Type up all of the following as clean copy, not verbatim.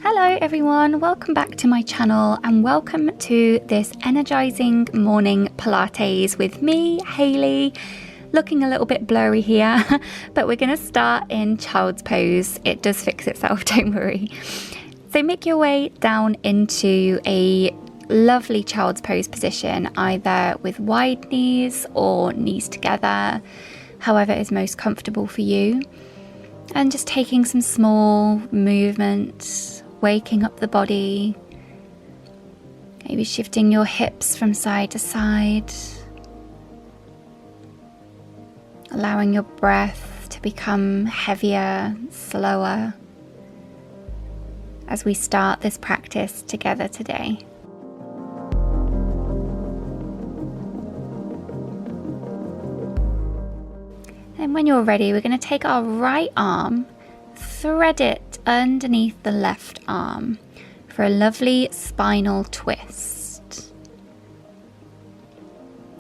Hello everyone, welcome back to my channel and welcome to this energizing morning Pilates with me, Hayley. Looking a little bit blurry here, but we're going to start in child's pose. It does fix itself, don't worry. So make your way down into a lovely child's pose position, either with wide knees or knees together, however is most comfortable for you. And just taking some small movements, waking up the body, maybe shifting your hips from side to side, allowing your breath to become heavier, slower, as we start this practice together today. And when you're ready, we're going to take our right arm, thread it underneath the left arm for a lovely spinal twist.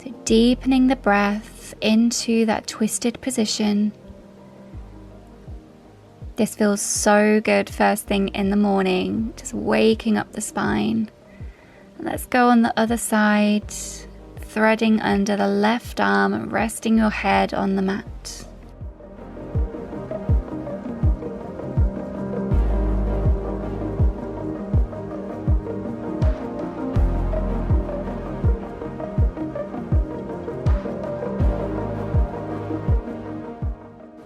So deepening the breath into that twisted position. This feels so good first thing in the morning, just waking up the spine. And let's go on the other side, threading under the left arm and resting your head on the mat.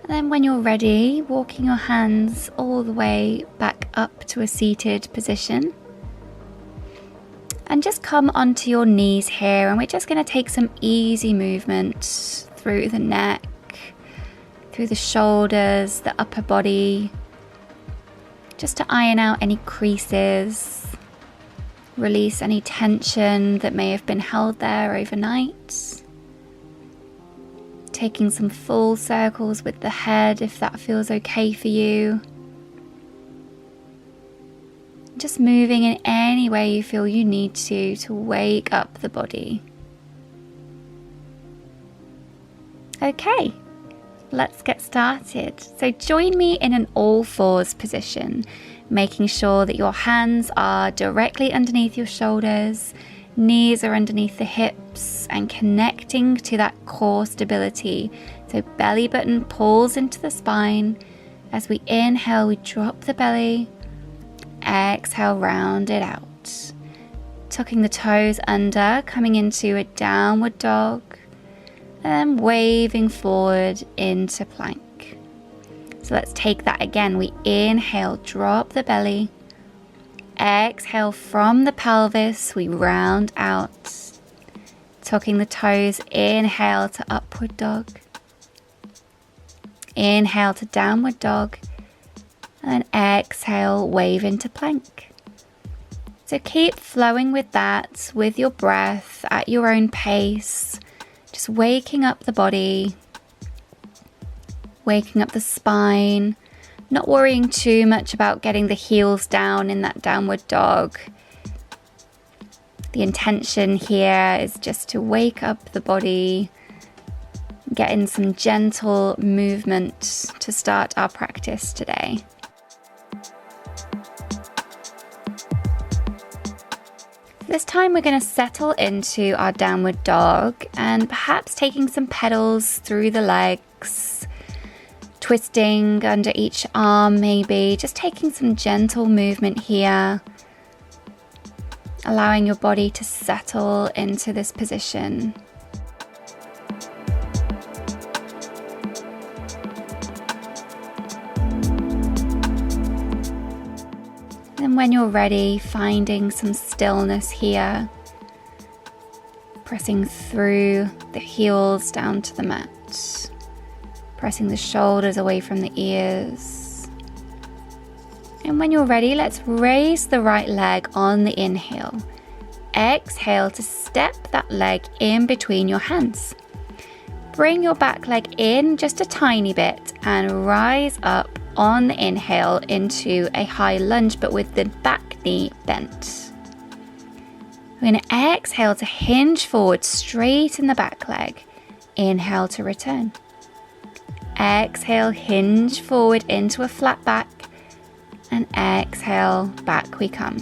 Then when you're ready, walking your hands all the way back up to a seated position. And just come onto your knees here, and we're just going to take some easy movements through the neck, through the shoulders, the upper body, just to iron out any creases, release any tension that may have been held there overnight. Taking some full circles with the head if that feels okay for you. Just moving in any way you feel you need to wake up the body. Okay, let's get started. So join me in an all fours position, making sure that your hands are directly underneath your shoulders, knees are underneath the hips, and connecting to that core stability. So belly button pulls into the spine. As we inhale, we drop the belly. Exhale, round it out. Tucking the toes under, coming into a downward dog, and then waving forward into plank. So let's take that again. We inhale, drop the belly. Exhale from the pelvis, we round out. Tucking the toes, inhale to upward dog. Inhale to downward dog. And then exhale, wave into plank. So keep flowing with that, with your breath at your own pace. Just waking up the body, waking up the spine. Not worrying too much about getting the heels down in that downward dog. The intention here is just to wake up the body, get in some gentle movement to start our practice today. This time we're going to settle into our downward dog and perhaps taking some pedals through the legs, twisting under each arm maybe, just taking some gentle movement here, allowing your body to settle into this position. And when you're ready, finding some stillness here, pressing through the heels down to the mat. Pressing the shoulders away from the ears. And when you're ready, let's raise the right leg on the inhale. Exhale to step that leg in between your hands. Bring your back leg in just a tiny bit and rise up on the inhale into a high lunge, but with the back knee bent. We're going to exhale to hinge forward, straighten the back leg. Inhale to return. Exhale, hinge forward into a flat back. And exhale, back we come.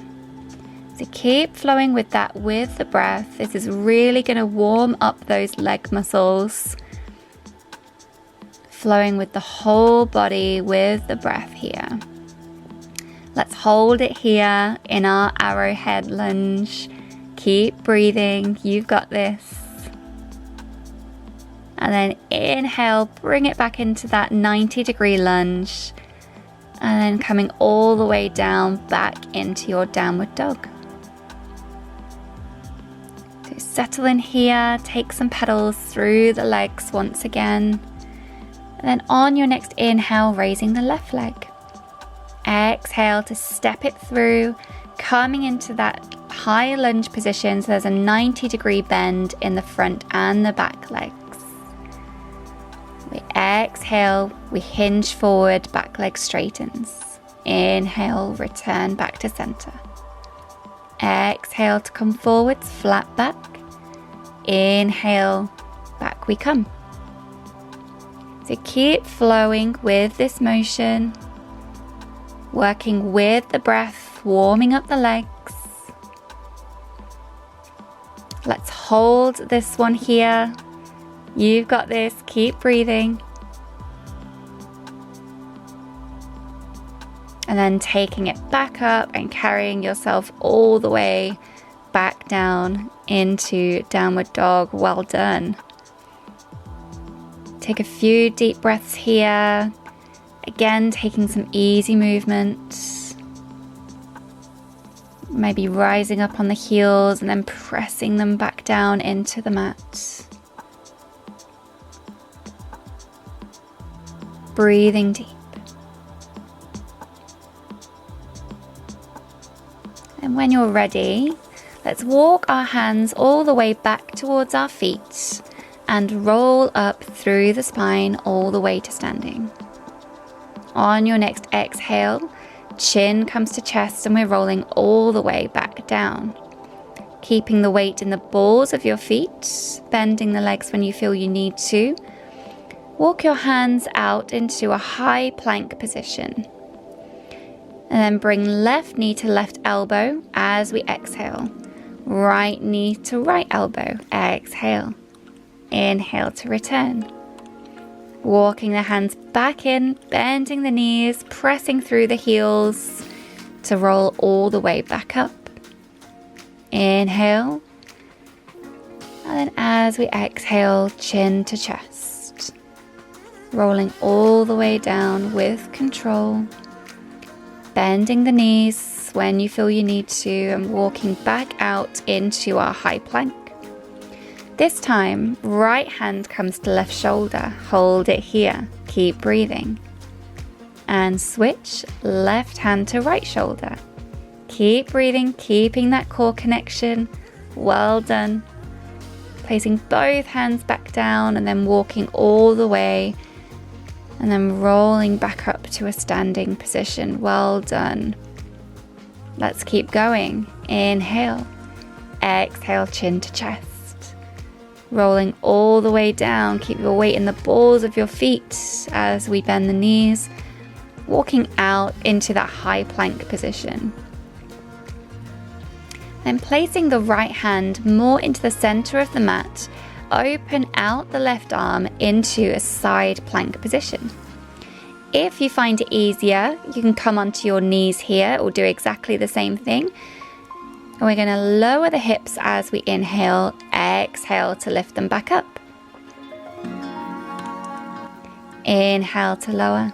So keep flowing with that, with the breath. This is really going to warm up those leg muscles. Flowing with the whole body with the breath here. Let's hold it here in our arrowhead lunge. Keep breathing, you've got this. And then inhale, bring it back into that 90-degree lunge. And then coming all the way down back into your downward dog. So settle in here, take some pedals through the legs once again. And then on your next inhale, raising the left leg. Exhale to step it through, coming into that high lunge position. So there's a 90-degree bend in the front and the back legs. We exhale, we hinge forward, back leg straightens. Inhale, return back to center. Exhale to come forwards, flat back. Inhale, back we come. So keep flowing with this motion, working with the breath, warming up the legs. Let's hold this one here. You've got this, keep breathing. And then taking it back up and carrying yourself all the way back down into downward dog. Well done. Take a few deep breaths here. Again, taking some easy movement. Maybe rising up on the heels and then pressing them back down into the mat. Breathing deep. And when you're ready, let's walk our hands all the way back towards our feet and roll up through the spine all the way to standing. On your next exhale, chin comes to chest and we're rolling all the way back down. Keeping the weight in the balls of your feet, bending the legs when you feel you need to. Walk your hands out into a high plank position. And then bring left knee to left elbow as we exhale. Right knee to right elbow, exhale. Inhale to return. Walking the hands back in, bending the knees, pressing through the heels to roll all the way back up. Inhale. And then as we exhale, chin to chest. Rolling all the way down with control. Bending the knees when you feel you need to and walking back out into our high plank. This time, right hand comes to left shoulder. Hold it here. Keep breathing. And switch left hand to right shoulder. Keep breathing, keeping that core connection. Well done. Placing both hands back down and then walking all the way. And then rolling back up to a standing position. Well done. Let's keep going. Inhale. Exhale, chin to chest. Rolling all the way down. Keep your weight in the balls of your feet as we bend the knees. Walking out into that high plank position. Then placing the right hand more into the center of the mat. Open out the left arm into a side plank position. If you find it easier, you can come onto your knees here or do exactly the same thing. And we're going to lower the hips as we inhale, exhale to lift them back up. Inhale to lower,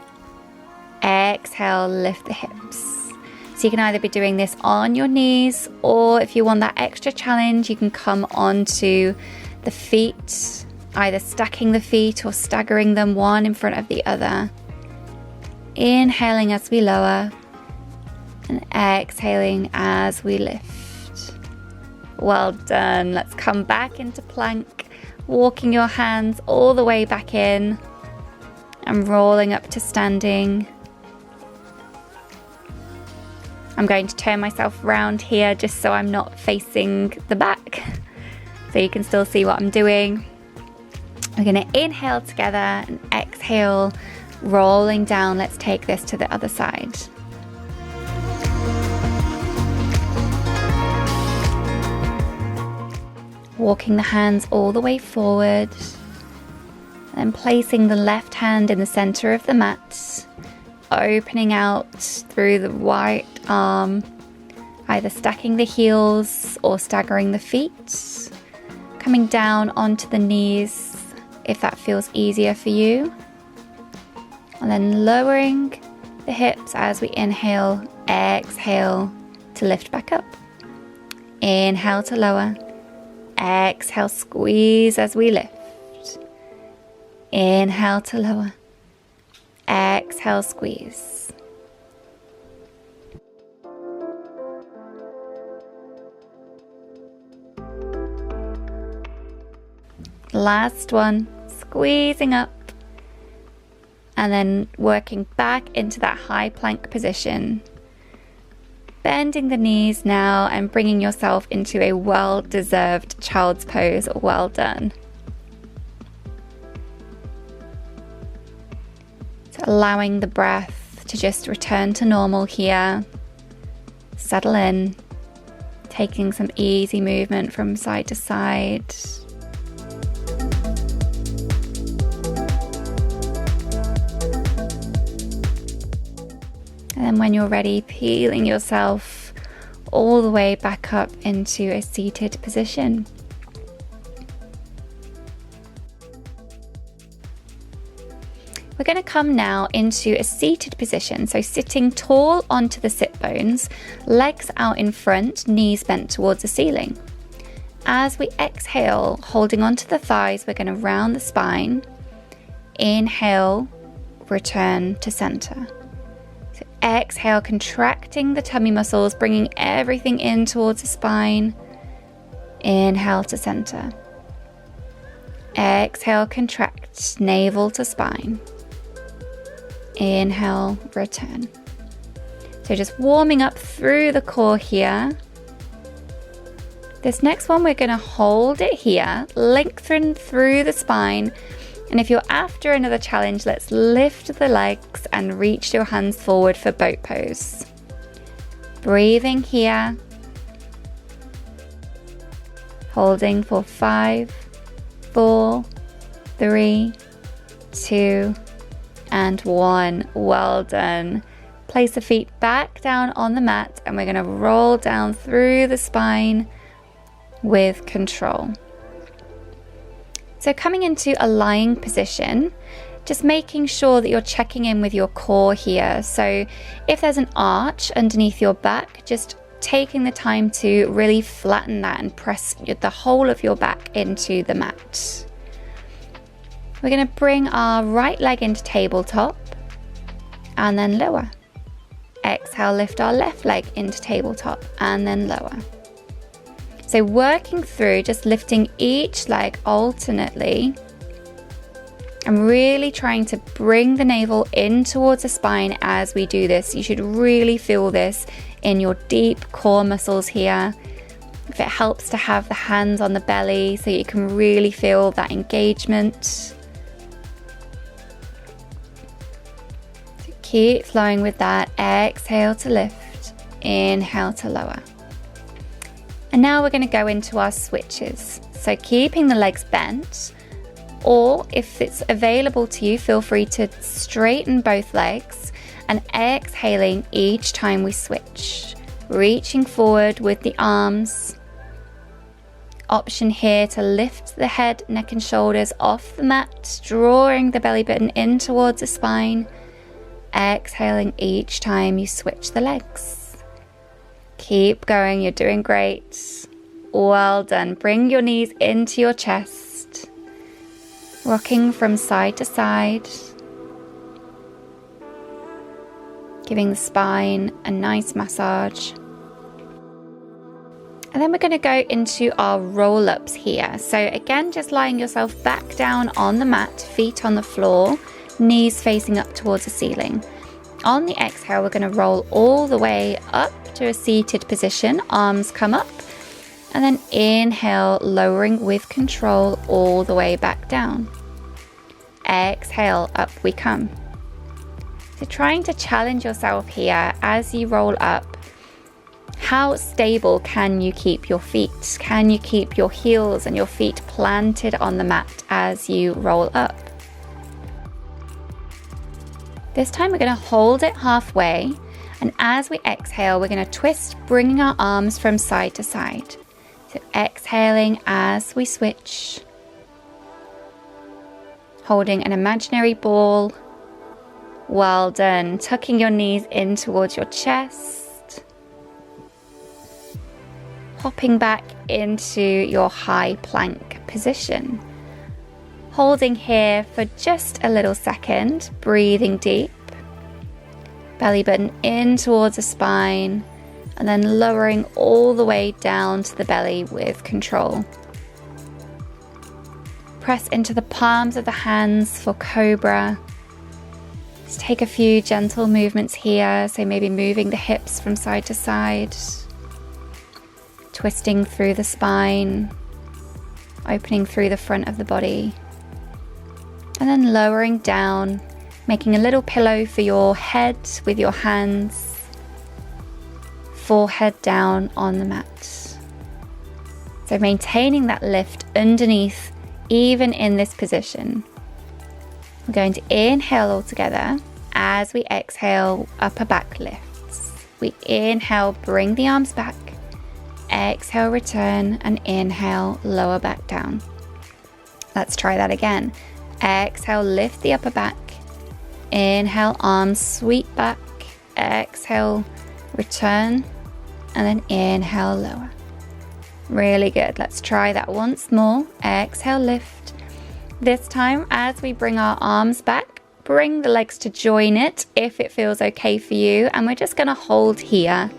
exhale, lift the hips. So you can either be doing this on your knees, or if you want that extra challenge, you can come onto the feet, either stacking the feet or staggering them one in front of the other. Inhaling as we lower and exhaling as we lift. Well done. Let's come back into plank, walking your hands all the way back in and rolling up to standing. I'm going to turn myself around here just so I'm not facing the back, so you can still see what I'm doing. We're going to inhale together and exhale, rolling down. Let's take this to the other side. Walking the hands all the way forward. And placing the left hand in the center of the mat. Opening out through the right arm. Either stacking the heels or staggering the feet. Coming down onto the knees if that feels easier for you. And then lowering the hips as we inhale, exhale to lift back up. Inhale to lower. Exhale, squeeze as we lift. Inhale to lower. Exhale, squeeze. Last one, squeezing up. And then working back into that high plank position. Bending the knees now and bringing yourself into a well-deserved child's pose. Well done. So allowing the breath to just return to normal here. Settle in. Taking some easy movement from side to side. And when you're ready, peeling yourself all the way back up into a seated position. We're going to come now into a seated position. So sitting tall onto the sit bones, legs out in front, knees bent towards the ceiling. As we exhale, holding onto the thighs, we're going to round the spine. Inhale, return to center. Exhale, contracting the tummy muscles, bringing everything in towards the spine. Inhale to center. Exhale, contract, navel to spine. Inhale, return. So just warming up through the core here. This next one, we're going to hold it here, lengthen through the spine. And if you're after another challenge, let's lift the legs and reach your hands forward for boat pose. Breathing here. Holding for 5, 4, 3, 2, and 1. Well done. Place the feet back down on the mat and we're going to roll down through the spine with control. So coming into a lying position, just making sure that you're checking in with your core here. So if there's an arch underneath your back, just taking the time to really flatten that and press the whole of your back into the mat. We're going to bring our right leg into tabletop and then lower. Exhale, lift our left leg into tabletop and then lower. So working through, just lifting each leg alternately. I'm really trying to bring the navel in towards the spine as we do this. You should really feel this in your deep core muscles here. If it helps to have the hands on the belly so you can really feel that engagement. So keep flowing with that. Exhale to lift. Inhale to lower. And now we're going to go into our switches. So keeping the legs bent, or if it's available to you, feel free to straighten both legs and exhaling each time we switch. Reaching forward with the arms. Option here to lift the head, neck and shoulders off the mat, drawing the belly button in towards the spine. Exhaling each time you switch the legs. Keep going, you're doing great. Well done. Bring your knees into your chest. Rocking from side to side. Giving the spine a nice massage. And then we're going to go into our roll-ups here. So again, just lying yourself back down on the mat, feet on the floor, knees facing up towards the ceiling. On the exhale, we're going to roll all the way up to a seated position. Arms come up. And then inhale, lowering with control all the way back down. Exhale, up we come. So trying to challenge yourself here as you roll up. How stable can you keep your feet? Can you keep your heels and your feet planted on the mat as you roll up? This time we're going to hold it halfway, and as we exhale, we're going to twist, bringing our arms from side to side. So exhaling as we switch, holding an imaginary ball. Well done. Tucking your knees in towards your chest. Hopping back into your high plank position. Holding here for just a little second, breathing deep. Belly button in towards the spine, and then lowering all the way down to the belly with control. Press into the palms of the hands for cobra. Just take a few gentle movements here, so maybe moving the hips from side to side, twisting through the spine, opening through the front of the body, and then lowering down, making a little pillow for your head with your hands, forehead down on the mat. So maintaining that lift underneath, even in this position. We're going to inhale all together. As we exhale, upper back lifts. We inhale, bring the arms back. Exhale, return, and inhale, lower back down. Let's try that again. Exhale, lift the upper back. Inhale, arms sweep back. Exhale, return, and then inhale, lower. Really good. Let's try that once more. Exhale, lift. This time, as we bring our arms back, bring the legs to join it if it feels okay for you. And we're just going to hold here.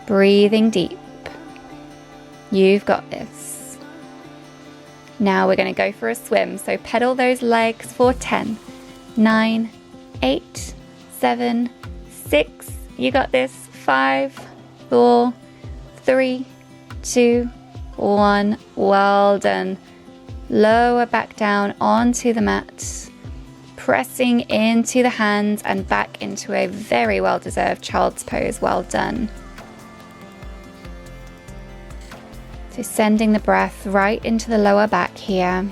Breathing deep. You've got this. Now we're going to go for a swim. So pedal those legs for 10, 9, 8, 7, 6. You got this. 5, 4, 3, 2, 1. Well done. Lower back down onto the mat, pressing into the hands and back into a very well-deserved child's pose. Well done. So sending the breath right into the lower back here.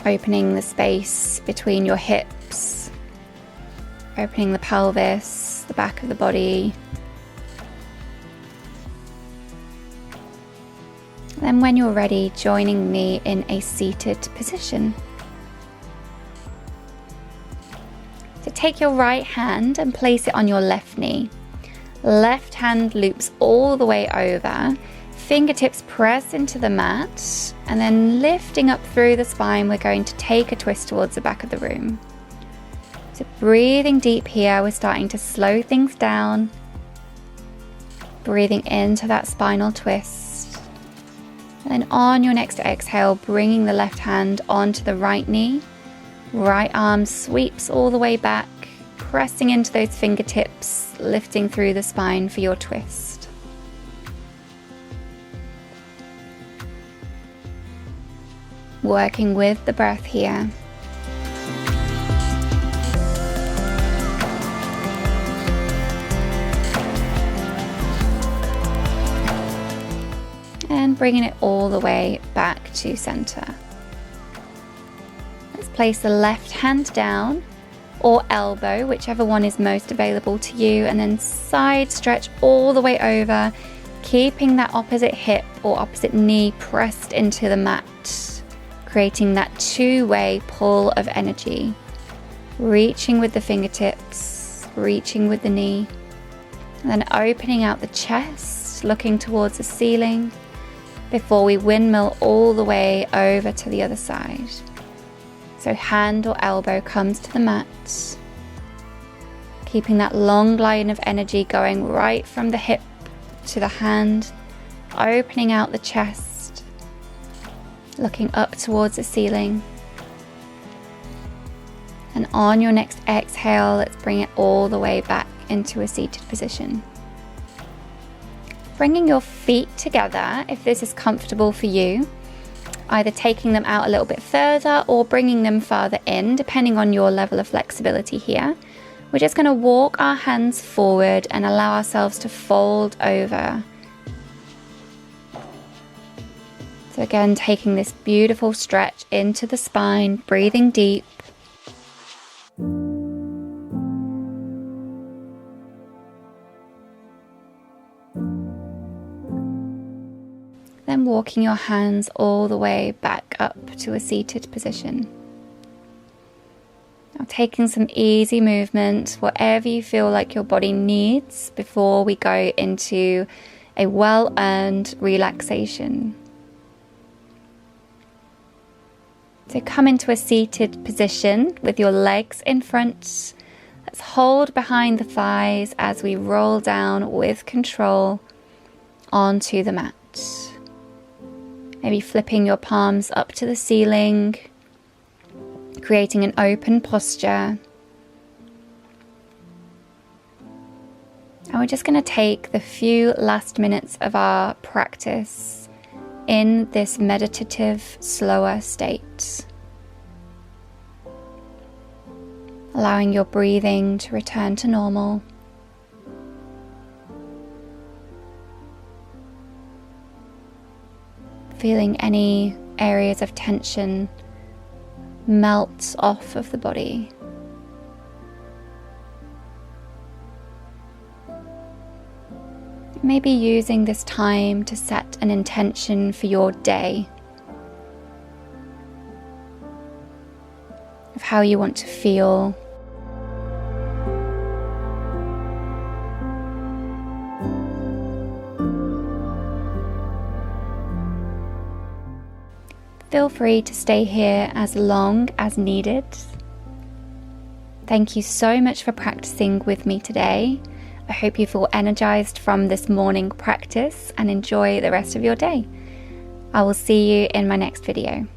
Opening the space between your hips, opening the pelvis, the back of the body. Then when you're ready, joining me in a seated position. So take your right hand and place it on your left knee. Left hand loops all the way over. Fingertips press into the mat, and then lifting up through the spine, we're going to take a twist towards the back of the room. So breathing deep here, we're starting to slow things down. Breathing into that spinal twist. And then on your next exhale, bringing the left hand onto the right knee. Right arm sweeps all the way back, pressing into those fingertips, lifting through the spine for your twist. Working with the breath here. And bringing it all the way back to center. Let's place the left hand down or elbow, whichever one is most available to you, and then side stretch all the way over, keeping that opposite hip or opposite knee pressed into the mat, creating that two-way pull of energy. Reaching with the fingertips, reaching with the knee, and then opening out the chest, looking towards the ceiling, before we windmill all the way over to the other side. So hand or elbow comes to the mat, keeping that long line of energy going right from the hip to the hand, opening out the chest, looking up towards the ceiling. And on your next exhale, let's bring it all the way back into a seated position. Bringing your feet together, if this is comfortable for you, either taking them out a little bit further or bringing them farther in, depending on your level of flexibility here. We're just going to walk our hands forward and allow ourselves to fold over. So again, taking this beautiful stretch into the spine, breathing deep. Then walking your hands all the way back up to a seated position. Now taking some easy movement, whatever you feel like your body needs before we go into a well-earned relaxation. So come into a seated position with your legs in front. Let's hold behind the thighs as we roll down with control onto the mat. Maybe flipping your palms up to the ceiling, creating an open posture. And we're just going to take the few last minutes of our practice in this meditative, slower state. Allowing your breathing to return to normal. Feeling any areas of tension melt off of the body. Maybe using this time to set an intention for your day, of how you want to feel. Feel free to stay here as long as needed. Thank you so much for practicing with me today. I hope you feel energized from this morning practice and enjoy the rest of your day. I will see you in my next video.